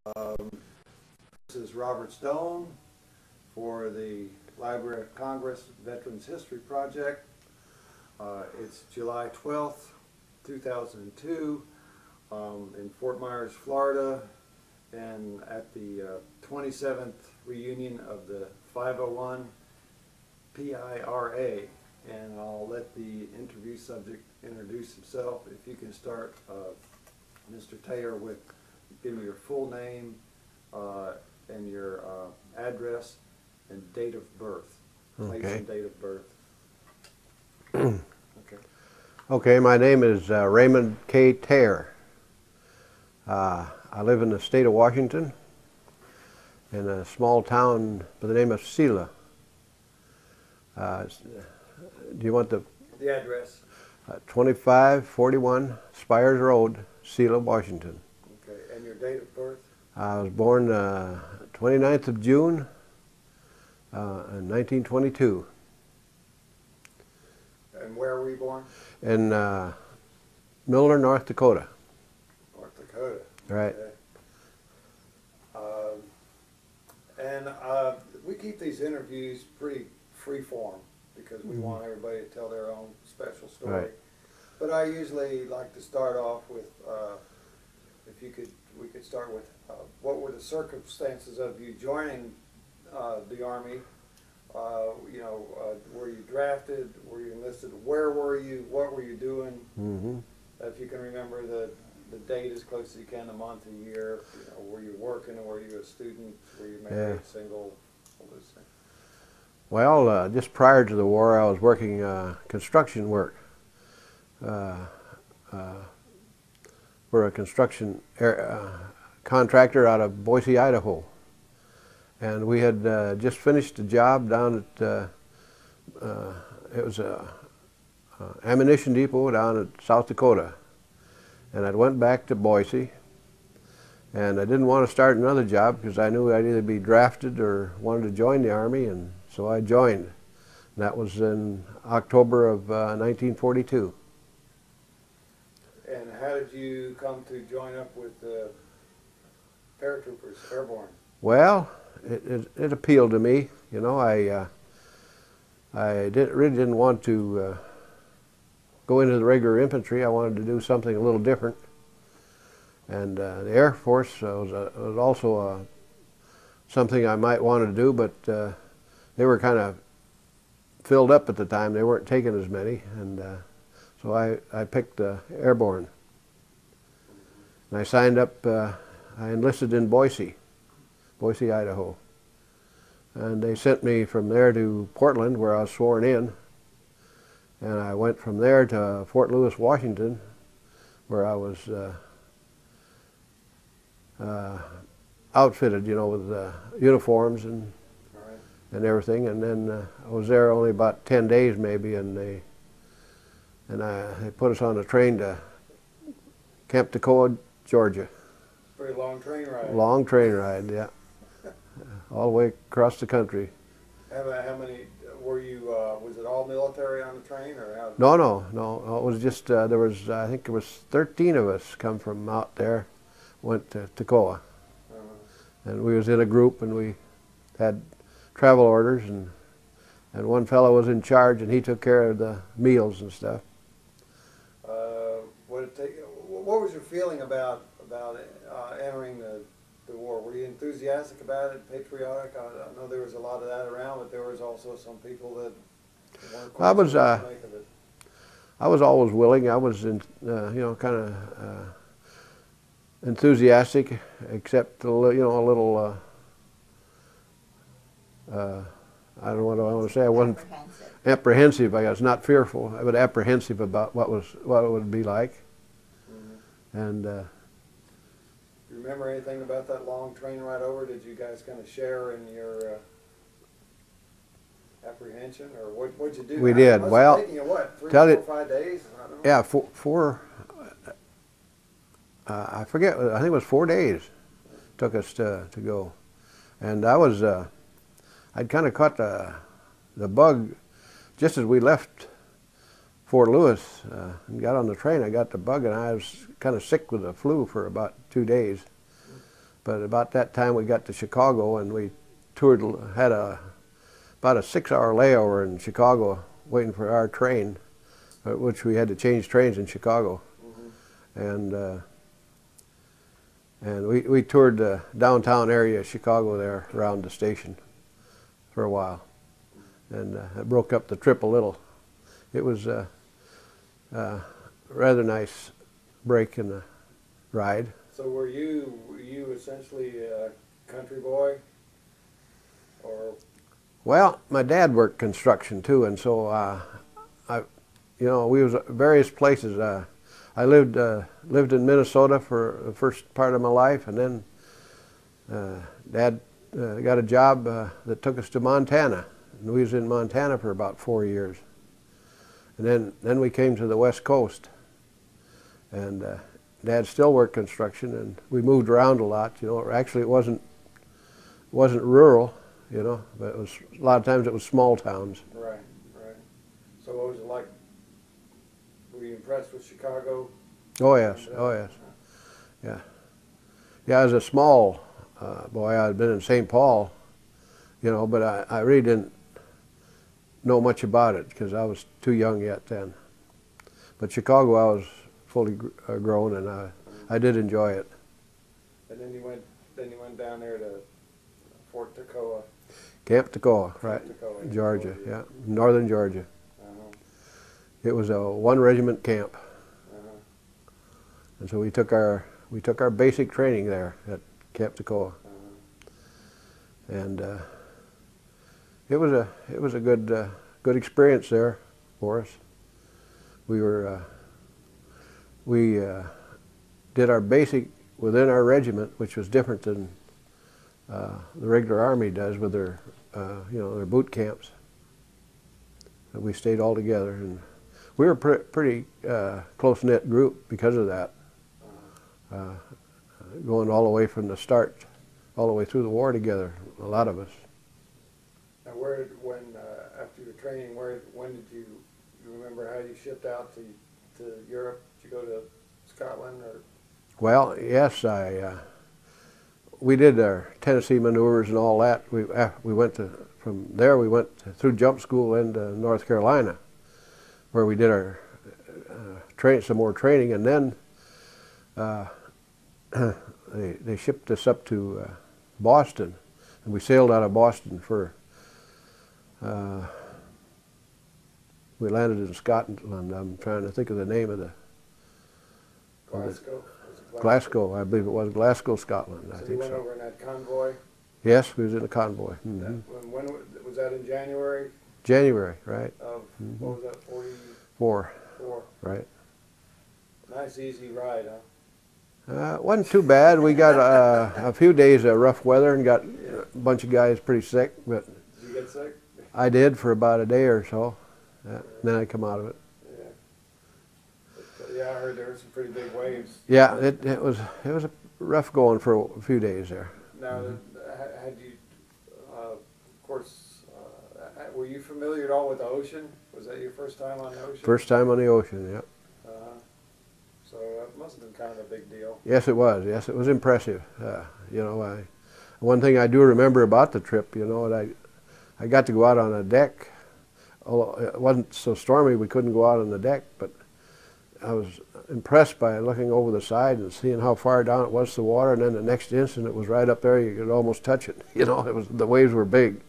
This is Robert Stone for the Library of Congress Veterans History Project. It's July 12th, 2002 in Fort Myers, Florida, and at the 27th reunion of the 501 PIRA. And I'll let the interview subject introduce himself. If you can start, Mr. Tayer, with give me your full name and your address and date of birth. Place and date of birth. Okay. Okay, my name is Raymond K. Tayer. I live in the state of Washington in a small town by the name of Selah. Do you want the address? 2541 Spires Road, Selah, Washington. Okay, and your date of birth? I was born 29th of June in 1922. And where were you born? In Milner, North Dakota. North Dakota. Right. Okay. And we keep these interviews pretty free form because we want everybody to tell their own special story. Right. But I usually like to start off with, if you could, we could start with what were the circumstances of you joining the Army? Were you drafted? Were you enlisted? Where were you? What were you doing? Mm-hmm. If you can remember the date as close as you can, the month, the year. Were you working, or were you a student? Were you married, single? All those things. Well, just prior to the war, I was working construction work for a construction contractor out of Boise, Idaho. And we had just finished a job down at, it was a ammunition depot down at South Dakota. And I went back to Boise, and I didn't want to start another job because I knew I'd either be drafted or wanted to join the Army, and so I joined. And that was in October of 1942. And how did you come to join up with the paratroopers, airborne? Well, it appealed to me. You know, I really didn't want to go into the regular infantry. I wanted to do something a little different. And the Air Force was also something I might want to do, but they were kind of filled up at the time. They weren't taking as many, and so I picked airborne. And I signed up, I enlisted in Boise, Idaho. And they sent me from there to Portland, where I was sworn in. And I went from there to Fort Lewis, Washington, where I was outfitted, you know, with uniforms and everything. And then I was there only about 10 days maybe, and they put us on a train to Camp Toccoa, Georgia. Very long train ride. Long train ride, yeah. All the way across the country. How many were you? Was it all military on the train, or how? No. It was just there was, I think there was 13 of us come from out there, went to Toccoa, and we was in a group, and we had travel orders, and one fellow was in charge, and he took care of the meals and stuff. What was your feeling about entering the war? Were you enthusiastic about it, patriotic? I know there was a lot of that around, but there was also some people that weren't quite sure what to make of it. I was always willing. I was, kind of enthusiastic, except a little. I don't know what I want to say. I wasn't apprehensive. I was not fearful, but apprehensive about what it would be like. Mm-hmm. And. Do you remember anything about that long train ride over? Did you guys kind of share in your apprehension, or what'd you do? We did. Well, taking you what, 3, 4, 5 days? I don't know. Yeah, four. I forget. I think it was 4 days. Took us to go, and I was. I'd kind of caught the bug just as we left Fort Lewis and got on the train. I got the bug, and I was kind of sick with the flu for about 2 days. But about that time we got to Chicago, and we toured, had about a 6-hour layover in Chicago waiting for our train, which we had to change trains in Chicago. And we toured the downtown area of Chicago there around the station for a while, and it broke up the trip a little. It was a rather nice break in the ride. So were you essentially a country boy, or? Well, my dad worked construction too, and so we was at various places. I lived in Minnesota for the first part of my life, and then Dad got a job that took us to Montana, and we was in Montana for about 4 years. And then we came to the West Coast, and Dad still worked construction, and we moved around a lot. Actually it wasn't rural, but it was a lot of times it was small towns. Right. So what was it like? Were you impressed with Chicago? Oh yes, yeah. As a small boy, I'd been in St. Paul, but I really didn't know much about it because I was too young yet then. But Chicago, I was fully grown, and I did enjoy it. And then you went down there to Fort Toccoa. Camp Toccoa, right, Georgia, yeah, northern Georgia. It was a 1-regiment camp, and so we took our basic training there at Camp Toccoa, and it was a good experience there for us. We did our basic within our regiment, which was different than the regular Army does with their their boot camps. And we stayed all together, and we were a pretty close-knit group because of that, going all the way from the start, all the way through the war together, a lot of us. Now, after your training, when did you remember how you shipped out to Europe? Did you go to Scotland, or? Well, yes, we did our Tennessee maneuvers and all that. From there we went through jump school into North Carolina, where we did our some more training, and then they shipped us up to Boston, and we sailed out of Boston for. We landed in Scotland. I'm trying to think of the name of the. Glasgow. Glasgow, I believe it was Glasgow, Scotland. So you went over in that convoy? Yes, we was in a convoy. When was that, in January? January, right. Of, what was that, 44. Right. Nice easy ride, huh? It wasn't too bad. We got a few days of rough weather and got a bunch of guys pretty sick. But did you get sick? I did for about a day or so. Then I come out of it. Yeah, I heard there were some pretty big waves. Yeah, it was a rough going for a few days there. Now, had you, of course, were you familiar at all with the ocean? Was that your first time on the ocean? First time on the ocean, yep. So that must have been kind of a big deal. Yes, it was. Yes, it was impressive. One thing I do remember about the trip, I got to go out on a deck. Although it wasn't so stormy, we couldn't go out on the deck, but I was impressed by looking over the side and seeing how far down it was to the water, and then the next instant it was right up there. You could almost touch it. The waves were big.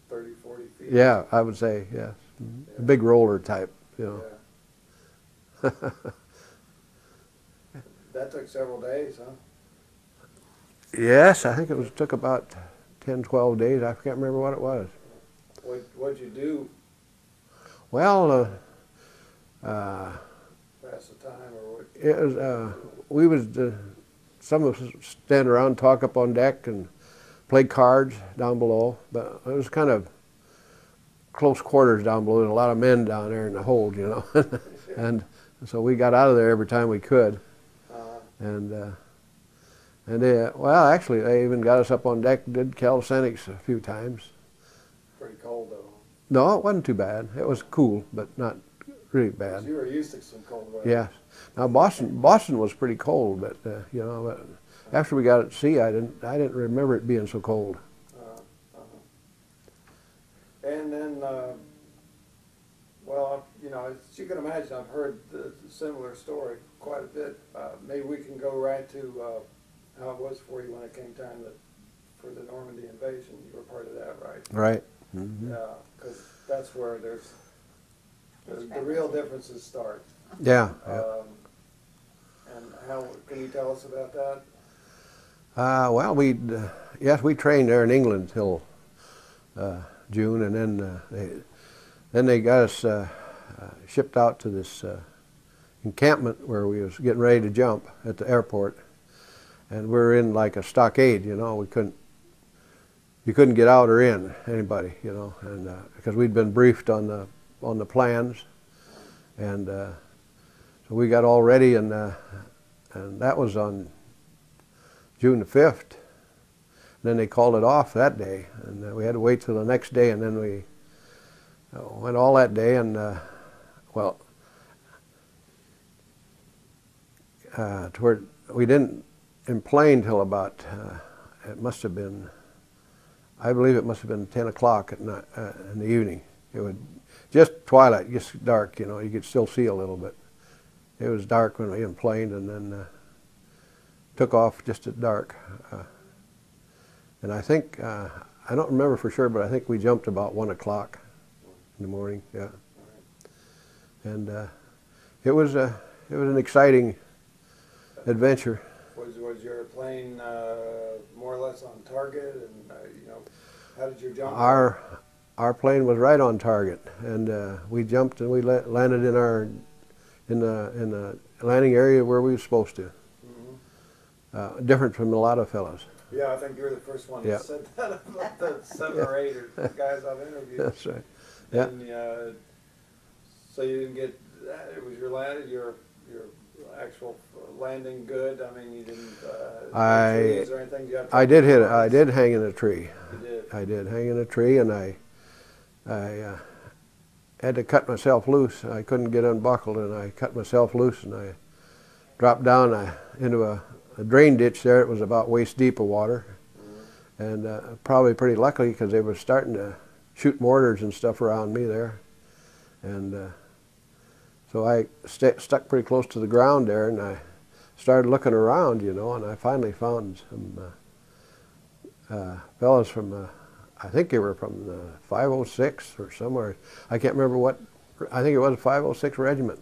30, 40 feet? Yeah, I would say, yes. A big roller type, Yeah. That took several days, huh? Yes, I think took about 10, 12 days. I can't remember what it was. What'd you do? Well, Pass the time, or what? it was, some of us stand around, talk up on deck, and play cards down below. But it was kind of close quarters down below. There's a lot of men down there in the hold, and so we got out of there every time we could. Well, actually, they even got us up on deck, did calisthenics a few times. Pretty cold, though. No, it wasn't too bad. It was cool, but not really bad. You were used to some cold weather. Yes. Now Boston was pretty cold, but you know, but after we got at sea, I didn't remember it being so cold. And then, well, you know, as you can imagine, I've heard the similar story quite a bit. Maybe we can go right to how it was for you when it came time for the Normandy invasion. You were part of that, right? Right. Mm-hmm. Yeah, because that's where the real differences start. Yeah. And how can you tell us about that? Well, yes, we trained there in England till June, and then they got us shipped out to this encampment where we was getting ready to jump at the airport, and we were in like a stockade. You know, you couldn't get out or in, anybody. You know, and because we'd been briefed on the plans, and so we got all ready, and that was on June the 5th. And then they called it off that day, and we had to wait till the next day, and then we went all that day, and well, we didn't plane till about it must have been, I believe it must have been 10 o'clock at night, in the evening. It would just twilight, just dark. You know, you could still see a little bit. It was dark when we planed, and then took off just at dark. And I think, I don't remember for sure, but I think we jumped about 1 o'clock in the morning, yeah. And it was an exciting adventure. Was your plane more or less on target, and you know, how did you jump? Our plane was right on target, and we jumped and we landed in the landing area where we were supposed to. Mm-hmm. Different from a lot of fellows. Yeah, I think you're the first one that said that about the 7 or 8 or guys I've interviewed. That's right. Yeah. And, so you didn't get that. It was your actual landing good. I mean, you didn't hit trees or anything. I did hang in a tree. You did. I did hang in a tree, and I had to cut myself loose. I couldn't get unbuckled, and I cut myself loose, and I dropped down into a drain ditch there. It was about waist deep of water, and probably pretty lucky because they were starting to shoot mortars and stuff around me there, and so I stuck pretty close to the ground there, and I started looking around, you know, and I finally found some fellows from I think they were from the 506 or somewhere. I can't remember what. I think it was a 506 regiment.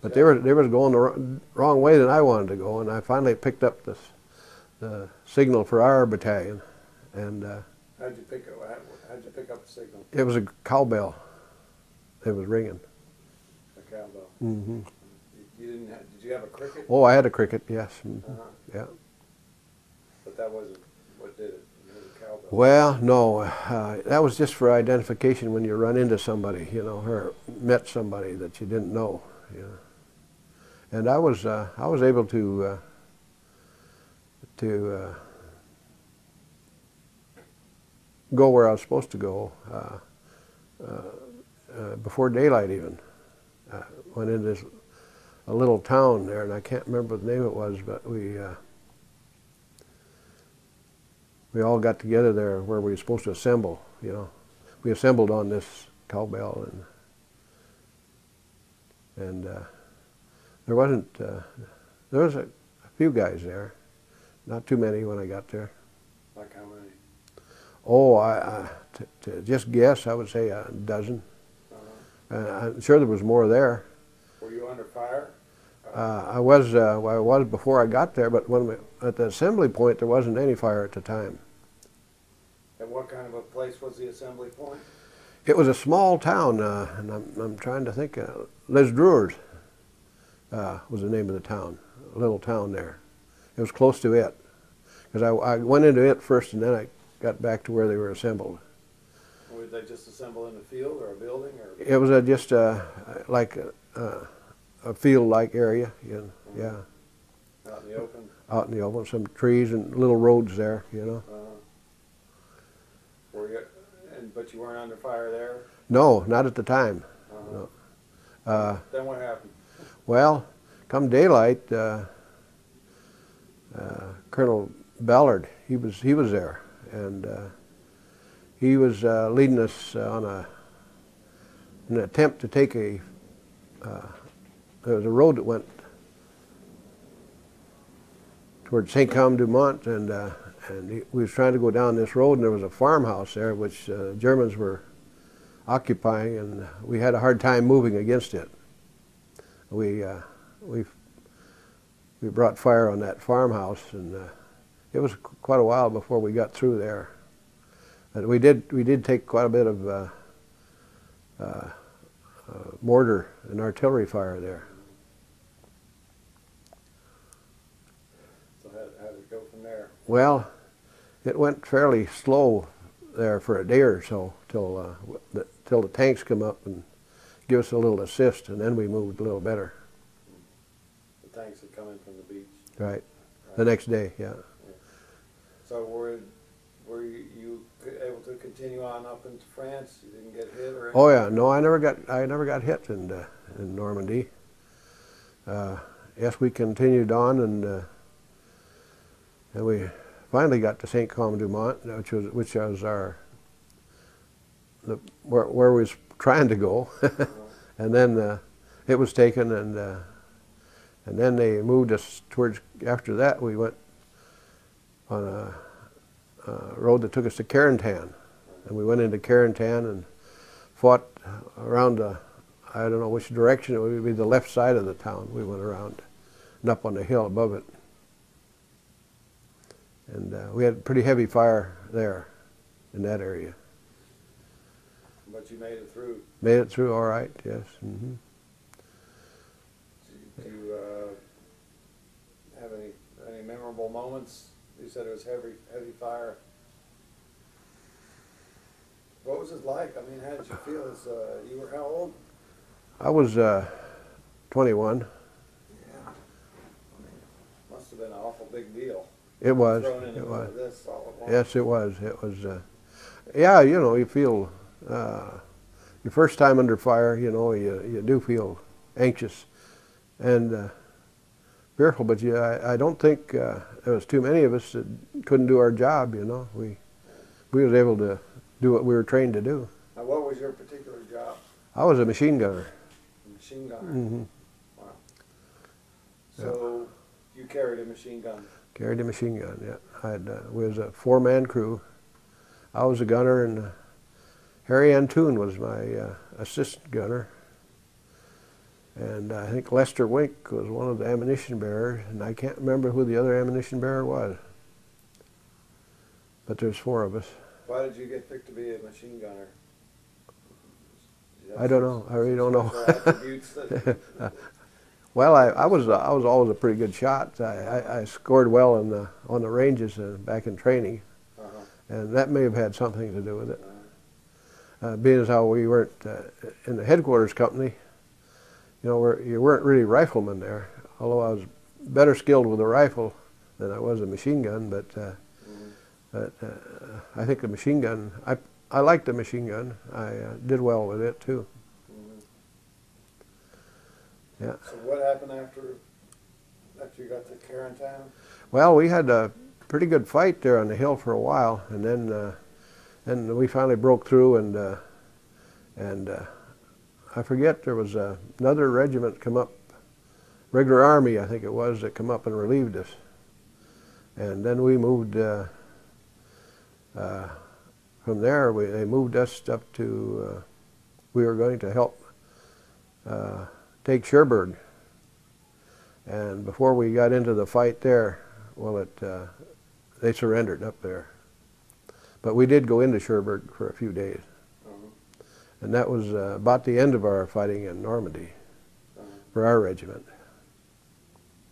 But they was going the wrong way than I wanted to go, and I finally picked up the signal for our battalion. And how'd you pick up the signal? It was a cowbell. It was ringing. A cowbell. Mm-hmm. Did you have a cricket? Oh, I had a cricket. Yes. Mm-hmm. Yeah. But that wasn't what did it. Cowbell. Well, no. That was just for identification when you run into somebody, you know, or met somebody that you didn't know. You know. And I was able to go where I was supposed to go before daylight even. Went into a little town there, and I can't remember what the name it was, but we all got together there where we were supposed to assemble. You know, we assembled on this cowbell, and there was a few guys there, not too many when I got there. Like how many? Oh, to just guess, I would say a dozen. I'm sure there was more there. Were you under fire? I was before I got there, but at the assembly point, there wasn't any fire at the time. And what kind of a place was the assembly point? It was a small town, and I'm trying to think. Les Drouers was the name of the town, a little town there. It was close to it, because I went into it first, and then I got back to where they were assembled. Were they just assembled in a field or a building? Or? It was just like a field-like area, you know, yeah. Out in the open? Out in the open, some trees and little roads there, you know. But you weren't under fire there? No, not at the time. No. Then what happened? Well, come daylight, Colonel Ballard, he was there, and he was leading us on an attempt to take there was a road that went towards Saint-Côme-du-Mont, and we was trying to go down this road, and there was a farmhouse there which Germans were occupying, and we had a hard time moving against it. We brought fire on that farmhouse, and it was quite a while before we got through there. But we did take quite a bit of mortar and artillery fire there. So how did it go from there? Well, it went fairly slow there for a day or so till the tanks come up and give us a little assist, and then we moved a little better. The tanks had come in from the beach. Right. The next day, yeah. So were you able to continue on up into France? You didn't get hit or anything? Oh yeah, no, I never got hit in Normandy. Yes, we continued on, and we finally got to Saint-Côme-du-Mont, which was where we was trying to go, and then it was taken, and then they moved us towards. After that, we went on a road that took us to Carentan, and we went into Carentan and fought around I don't know which direction. It would be the left side of the town. We went around and up on the hill above it, and we had pretty heavy fire there in that area. But you made it through. Made it through all right, yes. Mm-hmm. Do you have any memorable moments? You said it was heavy fire. What was it like? I mean, how did you feel? You were how old? I was 21. Yeah. I mean, must have been an awful big deal. It was. Thrown in It was. This all at once. Yes, it was. It was. Yeah, you know, you feel your first time under fire. You know, you do feel anxious and fearful. But I don't think there was too many of us that couldn't do our job. You know, we was able to do what we were trained to do. Now, what was your particular job? I was a machine gunner. Machine gunner. Mm-hmm. Wow. So you carried a machine gun. Carried a machine gun. Yeah, we was a four-man crew. I was a gunner, and Harry Antoon was my assistant gunner. And I think Lester Wink was one of the ammunition bearers, and I can't remember who the other ammunition bearer was. But there's four of us. Why did you get picked to be a machine gunner? I don't know. I really don't know. Attributes that Well, I was always a pretty good shot. I scored well on the ranges back in training, and that may have had something to do with it. Being as how we weren't in the headquarters company, you know, you weren't really riflemen there. Although I was better skilled with a rifle than I was a machine gun, but I think the machine gun. I liked the machine gun. I did well with it too. Yeah. So what happened after you got to Carentan? Well, we had a pretty good fight there on the hill for a while, and then we finally broke through, and I forget, there was another regiment come up, regular army I think it was, that come up and relieved us, and then we moved from there. They moved us up to we were going to help take Cherbourg, and before we got into the fight there, well, they surrendered up there. But we did go into Cherbourg for a few days, and that was about the end of our fighting in Normandy for our regiment.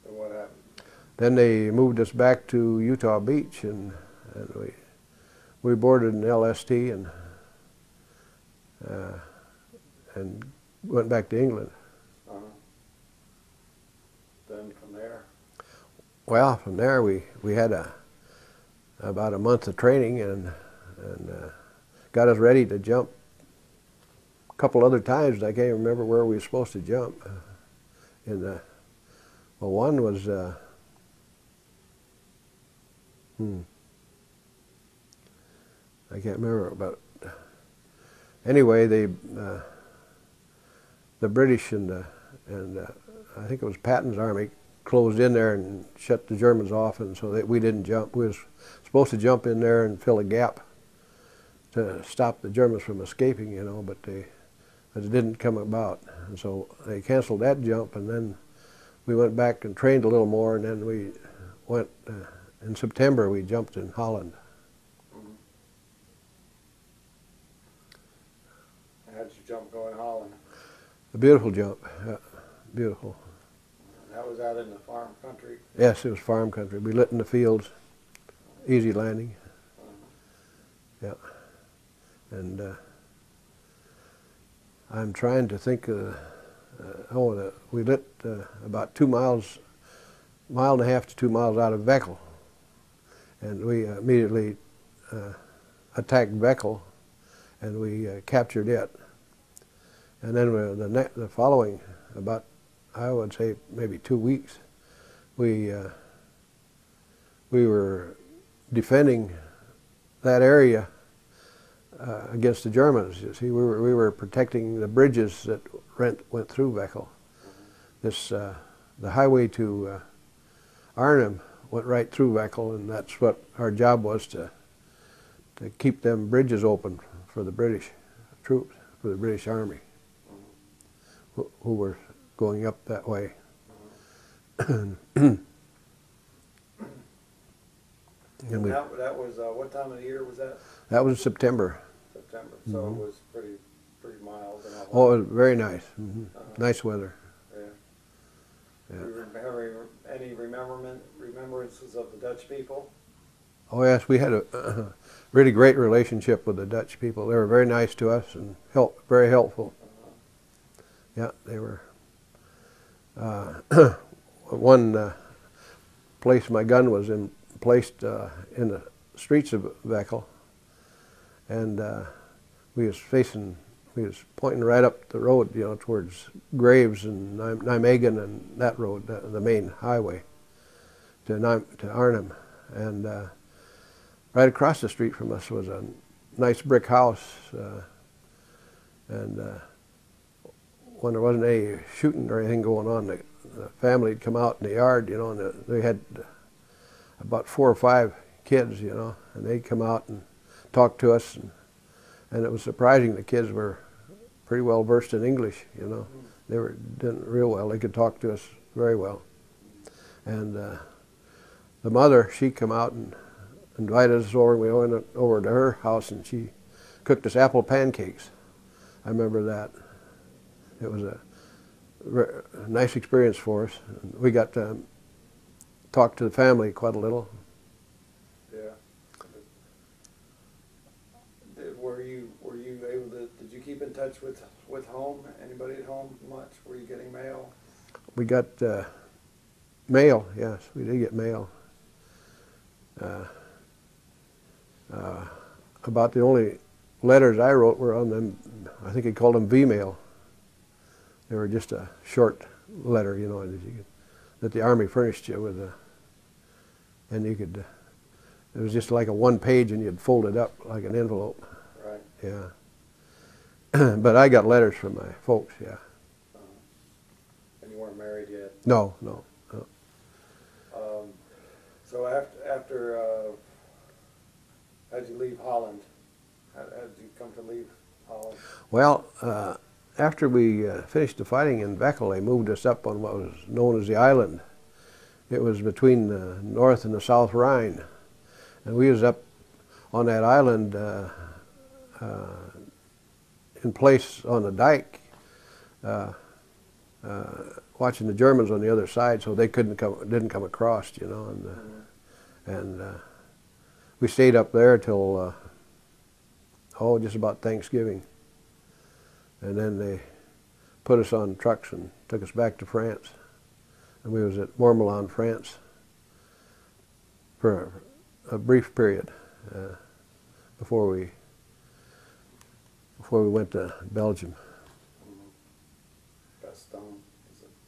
And what happened? Then they moved us back to Utah Beach, and we boarded an LST and went back to England. Then from there? Well, from there we had about a month of training and got us ready to jump couple other times. I can't remember where we were supposed to jump. Well, one was I can't remember, but anyway, the British and I think it was Patton's army closed in there and shut the Germans off, and so we didn't jump. We was supposed to jump in there and fill a gap to stop the Germans from escaping, you know, but it didn't come about. And so they canceled that jump, and then we went back and trained a little more, and then we went, in September we jumped in Holland. How'd you jump go in Holland? A beautiful jump, yeah, beautiful. That was out in the farm country? Yes, it was farm country. We lit in the fields, easy landing. Yeah. And I'm trying to think, we lit about 2 miles, mile and a half to 2 miles out of Veckel. And we immediately attacked Veckel, and we captured it. And then the following, about, I would say maybe 2 weeks, we were defending that area against the Germans. You see, we were protecting the bridges that went through Veckel. The highway to Arnhem went right through Veckel, and that's what our job was, to keep them bridges open for the British troops, for the British Army, who were going up that way. And that was, what time of the year was that? That was September. September, so it was pretty mild and all that. Oh, it was very nice. Nice weather. Yeah. Yeah. Do you have any remembrances of the Dutch people? Oh yes, we had a really great relationship with the Dutch people. They were very nice to us and very helpful. Yeah, they were. One place my gun was placed in the streets of Veckel, and we was pointing right up the road, you know, towards Graves and Nijmegen and that road, the main highway to Arnhem. And right across the street from us was a nice brick house, and when there wasn't any shooting or anything going on, the family would come out in the yard, you know, and they had about 4 or 5 kids, you know, and they'd come out and talk to us, and it was surprising. The kids were pretty well versed in English, you know. They did real well. They could talk to us very well. And the mother, she come out and invited us over. We went over to her house, and she cooked us apple pancakes. I remember that. It was a nice experience for us. We got to talk to the family quite a little. Yeah. Were you able to? Did you keep in touch with home? Anybody at home much? Were you getting mail? We got mail. Yes, we did get mail. About the only letters I wrote were on them. I think he called them V-mail. They were just a short letter, you know, that the Army furnished you with, and you could. It was just like a 1 page, and you'd fold it up like an envelope. Right. Yeah. But I got letters from my folks. Yeah. And you weren't married yet? No, no. So after how'd you leave Holland? How did you come to leave Holland? Well, after we finished the fighting in Veckel, they moved us up on what was known as the island. It was between the North and the South Rhine. And we was up on that island in place on the dike, watching the Germans on the other side, so they didn't come across, you know. And we stayed up there till just about Thanksgiving. And then they put us on trucks and took us back to France. And we was at Mormelon, France for a brief period before we went to Belgium.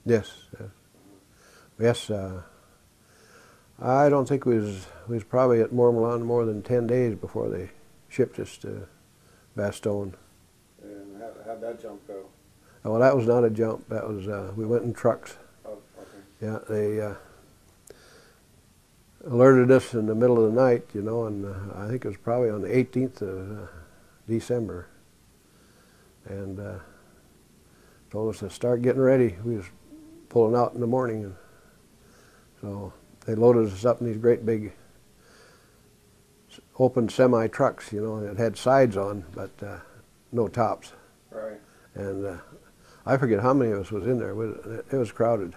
Yes, yes. I don't think we was probably at Mormon more than 10 days before they shipped us to Bastogne. And how'd that jump go? Well, that was not a jump. That was we went in trucks. Oh, okay. Yeah, they alerted us in the middle of the night, you know, and I think it was probably on the 18th of December, and told us to start getting ready. We was pulling out in the morning, and so they loaded us up in these great big open semi trucks, you know, that had sides on, but no tops. Right. And I forget how many of us was in there. It was crowded.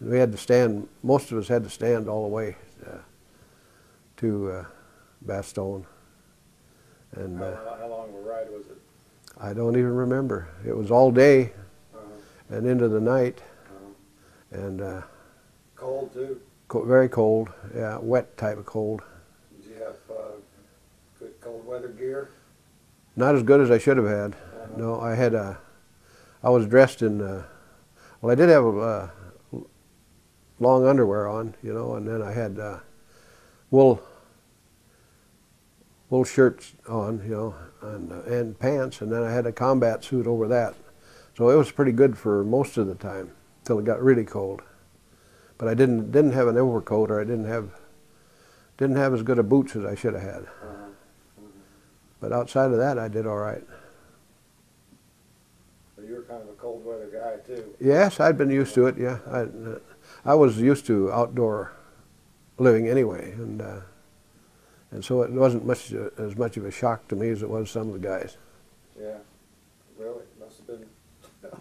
We had to stand. Most of us had to stand all the way to Bastogne. And how long of a ride was it? I don't even remember. It was all day and into the night, and Cold too? very cold. Yeah, wet type of cold. Did you have good cold weather gear? Not as good as I should have had. No, I had I was dressed in. Well, I did have long underwear on, you know, and then I had wool shirts on, you know, and pants, and then I had a combat suit over that. So it was pretty good for most of the time till it got really cold. But I didn't have an overcoat, or I didn't have as good a boots as I should have had. But outside of that, I did all right. So you were kind of a cold weather guy too? Yes, I'd been used to it. Yeah, I was used to outdoor living anyway, and so it wasn't as much of a shock to me as it was some of the guys. Yeah, really, must have been.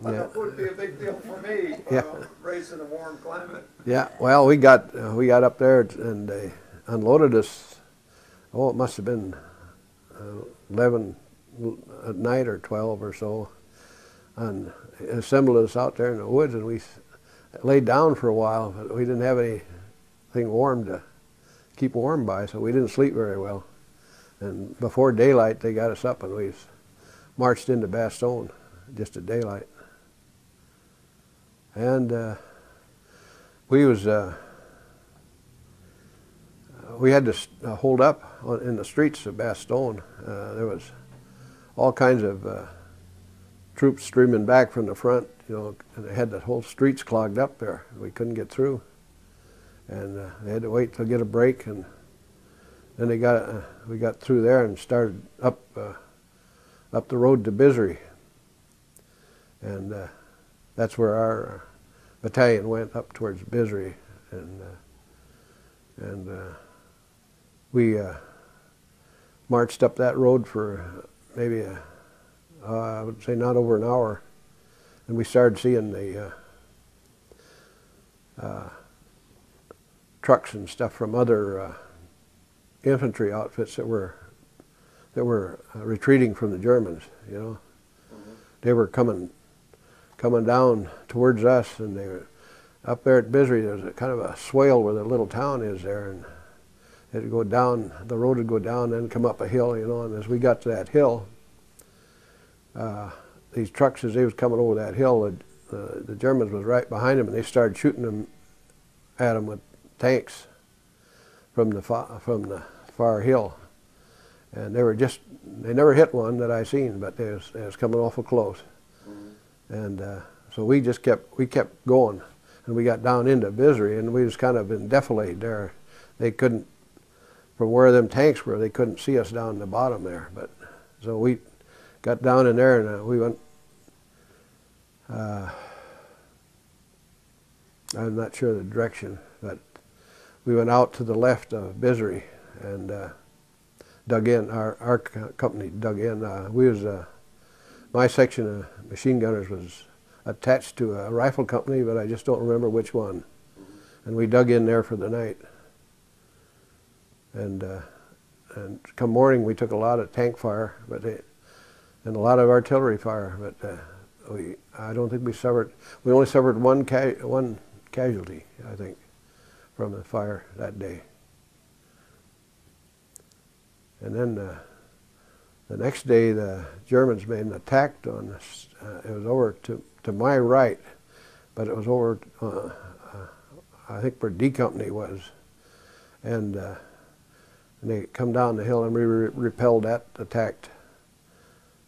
Yeah. That would be a big deal for me. Yeah. Raised in a warm climate. Yeah. Well, we got up there and they unloaded us. Oh, it must have been 11 at night or 12 or so, and assembled us out there in the woods, and we laid down for a while, but we didn't have anything warm to keep warm by, so we didn't sleep very well. And before daylight, they got us up, and we marched into Bastogne just at daylight. And we had to hold up in the streets of Bastogne. There was all kinds of troops streaming back from the front, you know, and they had the whole streets clogged up there. We couldn't get through, and they had to wait to get a break, and then we got through there and started up the road to Bisery, and that's where our battalion went, up towards Bisery, and we marched up that road for maybe I would say not over an hour, and we started seeing the trucks and stuff from other infantry outfits that were retreating from the Germans. You know, they were coming down towards us, and they were up there at Bisery. There's a kind of a swale where the little town is there, and it'd go down. The road would go down, and then come up a hill. You know, and as we got to that hill, these trucks, as they was coming over that hill, the Germans was right behind them, and they started shooting them at them with tanks from the far hill. And they never hit one that I seen, but they was coming awful close. And so we kept going, and we got down into Bisery, and we was kind of in defilade there. They couldn't, from where them tanks were, they couldn't see us down the bottom there. But so we got down in there, and we went. I'm not sure the direction, but we went out to the left of Bisery and dug in. Our company dug in. My section of machine gunners was attached to a rifle company, but I just don't remember which one. And we dug in there for the night. And come morning, we took a lot of tank fire, and a lot of artillery fire, but I don't think we suffered. We only suffered one casualty, I think, from the fire that day. And then the next day, the Germans made an attack on us. It was over to my right. but it was over, I think where D Company was, and they come down the hill and we repelled that attack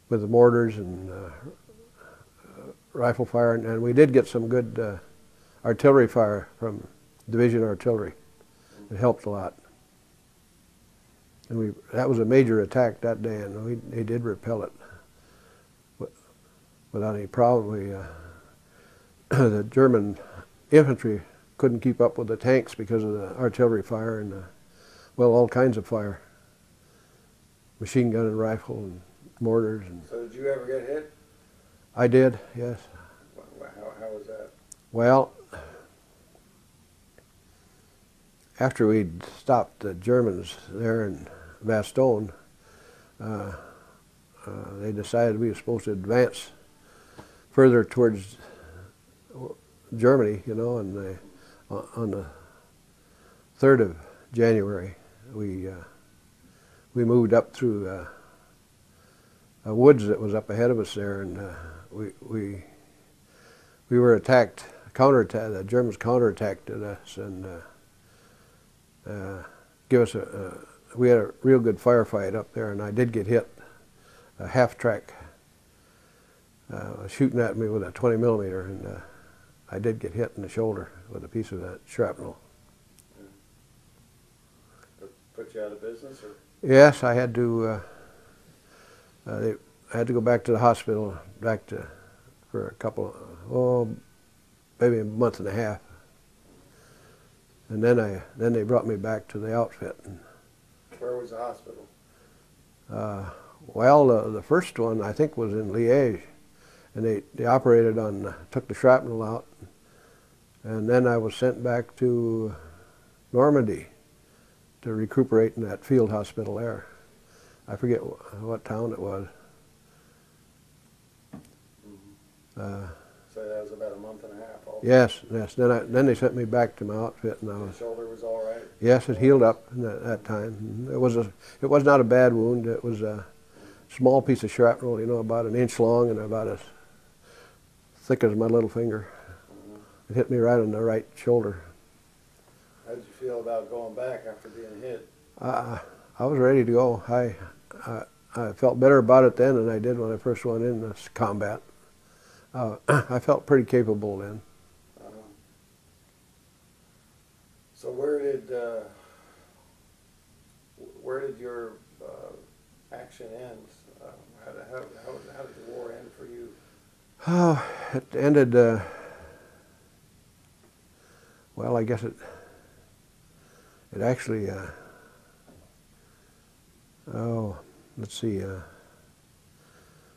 with the mortars and rifle fire, and we did get some good artillery fire from Division Artillery. It helped a lot. And that was a major attack that day, and they did repel it without any problem. The German infantry couldn't keep up with the tanks because of the artillery fire and, well, all kinds of fire. Machine gun and rifle and mortars. And so did you ever get hit? I did, yes. How was that? Well, after we'd stopped the Germans there in Bastogne, they decided we were supposed to advance further towards Germany, you know, and on the 3rd of January, we moved up through a woods that was up ahead of us there, and we were attacked, counterattacked. The Germans counterattacked us and we had a real good firefight up there, and I did get hit. A half-track shooting at me with a 20 millimeter, and I did get hit in the shoulder with a piece of that shrapnel. Put you out of business, or? Yes, I had to. I had to go back to the hospital, for a couple, maybe a month and a half, and then they brought me back to the outfit. And, where was the hospital? Well, the first one I think was in Liège, and they operated on, took the shrapnel out, and then I was sent back to Normandy to recuperate in that field hospital there. I forget what town it was. So that was about a month and a half also. Yes, yes. Then they sent me back to my outfit, and I was. The shoulder was all right? Yes, it healed up in that time. It was not a bad wound. It was a small piece of shrapnel, you know, about an inch long and about as thick as my little finger. It hit me right on the right shoulder. How did you feel about going back after being hit? I was ready to go. I felt better about it then than I did when I first went in this combat. I felt pretty capable then. So where did your action end? How did the war end for you? Oh, it ended. Well, I guess it actually. Let's see.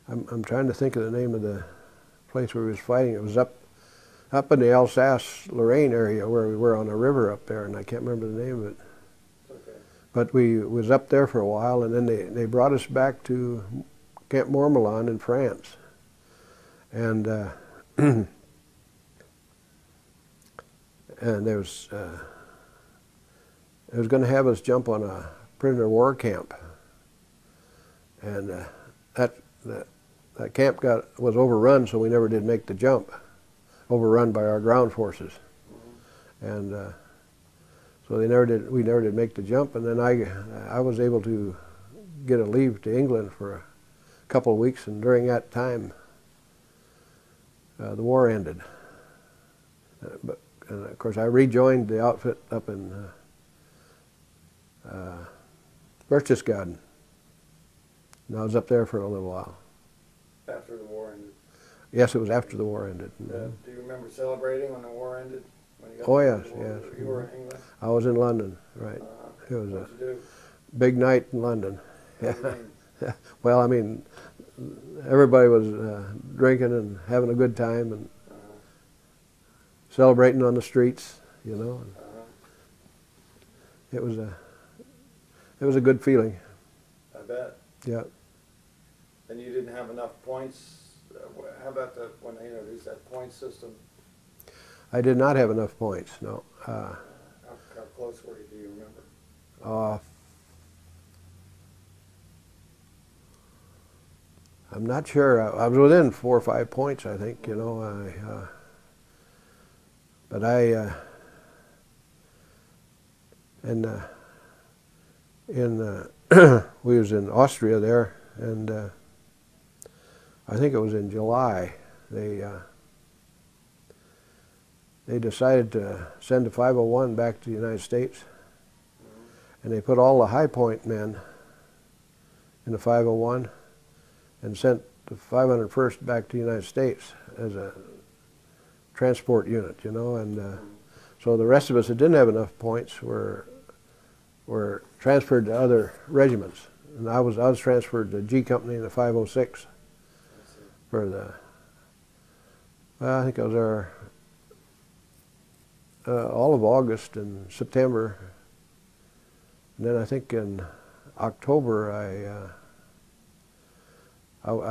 I'm trying to think of the name of the place where we was fighting. It was up in the Alsace-Lorraine area where we were on a river up there, and I can't remember the name of it. Okay. But we was up there for a while, and then they brought us back to Camp Mormelon in France, and and they was going to have us jump on a prisoner of war camp, and that camp was overrun, so we never did make the jump. Overrun by our ground forces, and so we never did make the jump. And then I was able to get a leave to England for a couple of weeks, and during that time, the war ended. And of course, I rejoined the outfit up in Berchtesgaden, and I was up there for a little while. After the war ended? Yes, it was after the war ended. Do you remember celebrating when the war ended? When you got Oh yes, yes. You were in England? I was in London, right. It was What'd you do? big night in London. What do you mean? Well, I mean, everybody was drinking and having a good time and celebrating on the streets, you know. It was a good feeling. I bet. Yeah. And you didn't have enough points. How about when they introduced that point system? I did not have enough points. No. How close were you? Do you remember? I'm not sure. I was within 4 or 5 points, I think. You know, But I, we was in Austria there, and I think it was in July, they decided to send the 501 back to the United States, and they put all the High Point men in the 501 and sent the 501st back to the United States as a transport unit, you know, and so the rest of us that didn't have enough points were transferred to other regiments, and I was transferred to G Company in the 506 for the. Well, I think I was there all of August and September, and then I think in October I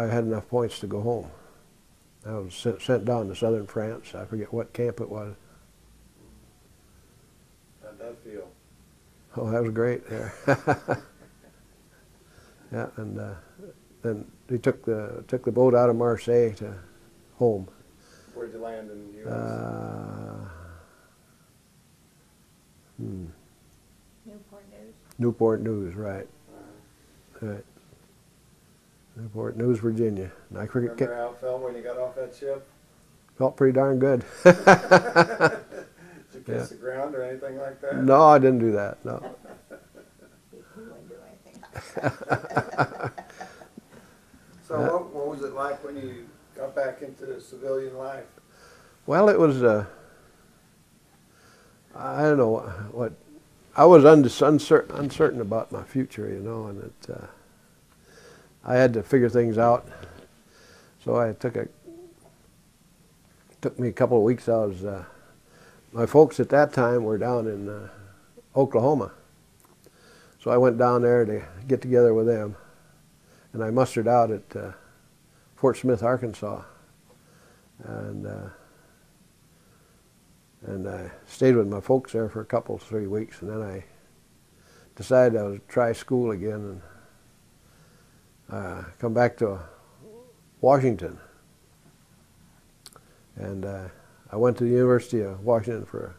had enough points to go home. I was sent down to southern France. I forget what camp it was. How'd that feel? Oh, that was great. Yeah, yeah, and then they took the boat out of Marseille to home. Where'd you land in the U.S.? Newport News. Newport News, right. Right. Newport News, Virginia. And I Remember how it felt when you got off that ship? felt pretty darn good. Did you kiss the ground or anything like that? No, I didn't do that. No. He wouldn't do anything like that. So what was it like when you got back into civilian life? Well, it was. I don't know what. I was uncertain about my future, you know, and I had to figure things out. So I took me a couple of weeks. My folks at that time were down in Oklahoma, so I went down there to get together with them, and I mustered out at Fort Smith, Arkansas, and I stayed with my folks there for a couple, 3 weeks, and then I decided I would try school again and come back to Washington. And I went to the University of Washington for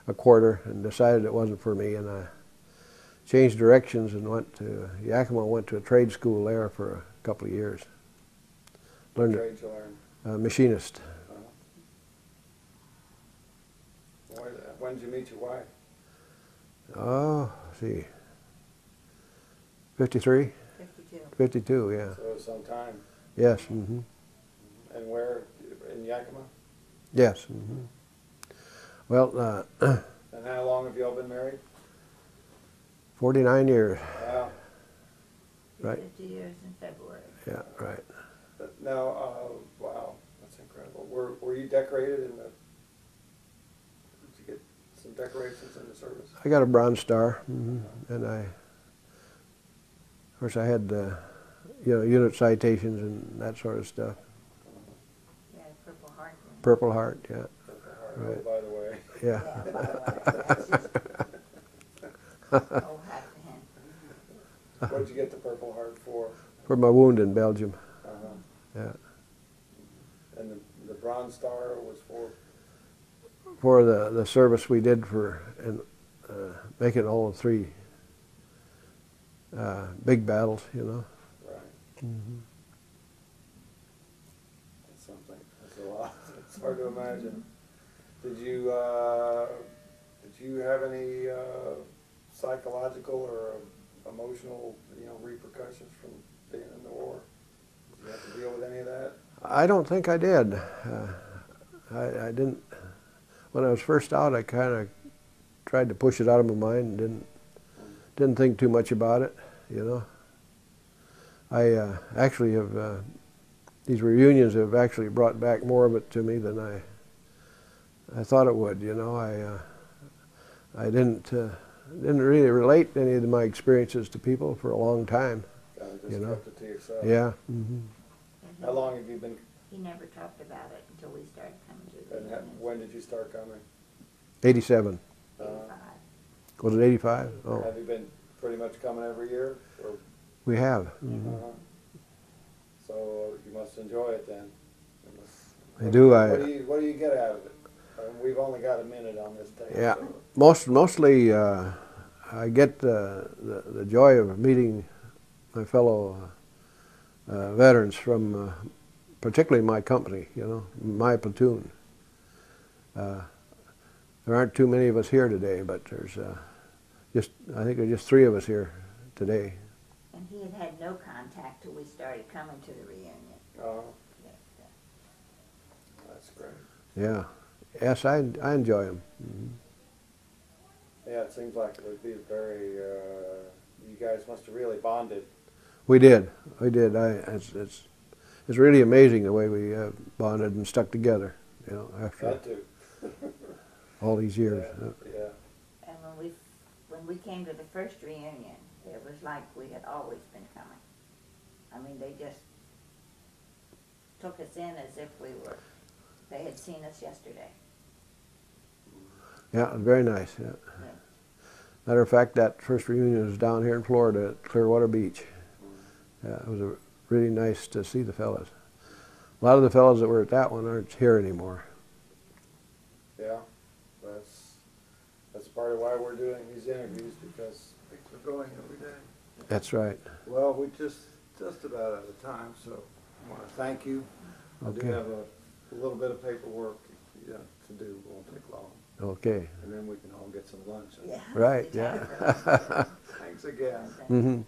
a quarter and decided it wasn't for me, and I changed directions and went to Yakima, went to a trade school there for a couple of years. What trade you learn? Machinist. When did you meet your wife? Oh, let's see. 53? 52. 52, yeah. So it was some time. Yes. Mm-hmm. And where? In Yakima? Yes. Mm-hmm. Well, And how long have y'all been married? 49 years. Wow. Right. 50 years in February. Yeah, right. Now, wow, that's incredible. Were you decorated in the? Did you get some decorations in the service? I got a Bronze Star, mm-hmm. And of course, I had unit citations and that sort of stuff. Yeah, Purple Heart. Purple Heart, yeah. Purple Heart, Right. oh, by the way. Yeah. Yeah, by the way, oh, hat to him. What did you get the Purple Heart for? For my wound in Belgium. Yeah. And the Bronze Star was For the service we did for making all the 3 big battles, you know. right. Mm-hmm. That's something. That's a lot. It's hard to imagine. Did you have any psychological or emotional, repercussions from being in the war? Did you have to deal with any of that? I don't think I did. I didn't. When I was first out, I kind of tried to push it out of my mind and didn't think too much about it, you know. I actually have, these reunions have actually brought back more of it to me than I thought it would, you know. I didn't really relate any of my experiences to people for a long time, Kind of just you know. kept it to yourself. Yeah. Mm-hmm. And How long have you been, he never talked about it until we started coming to the and reunions. when did you start coming? 87. 85. Was it 85? Oh, Have you been pretty much coming every year? Or, we have. Mm-hmm. So you must enjoy it then. I do. What do you get out of it? We've only got a minute on this tape. Yeah, So. mostly I get the joy of meeting my fellow veterans from particularly my company, you know, my platoon. There aren't too many of us here today, but there's I think there's just 3 of us here today. And he had had no contact till we started coming to the reunion. Oh, But, that's great. Yeah, yes, I enjoy them. Yeah, it seems like it would be very, you guys must have really bonded. We did. It's really amazing the way we bonded and stuck together, you know, after That too. all these years. Yeah. and when we came to the first reunion, it was like we had always been coming. I mean, they just took us in as if they had seen us yesterday. Yeah, it was very nice. Yeah. Yeah. Matter of fact, that first reunion was down here in Florida at Clearwater Beach. Yeah, it was really nice to see the fellas. A lot of the fellas that were at that one aren't here anymore. Yeah, that's part of why we're doing these interviews, because we're going every day. That's right. Well, we just about out of time, so I want to thank you. I do Okay. have a little bit of paperwork to do. It won't take long, Okay. and then we can all get some lunch. Yeah. Right, Exactly. yeah. Thanks again. Mm-hmm.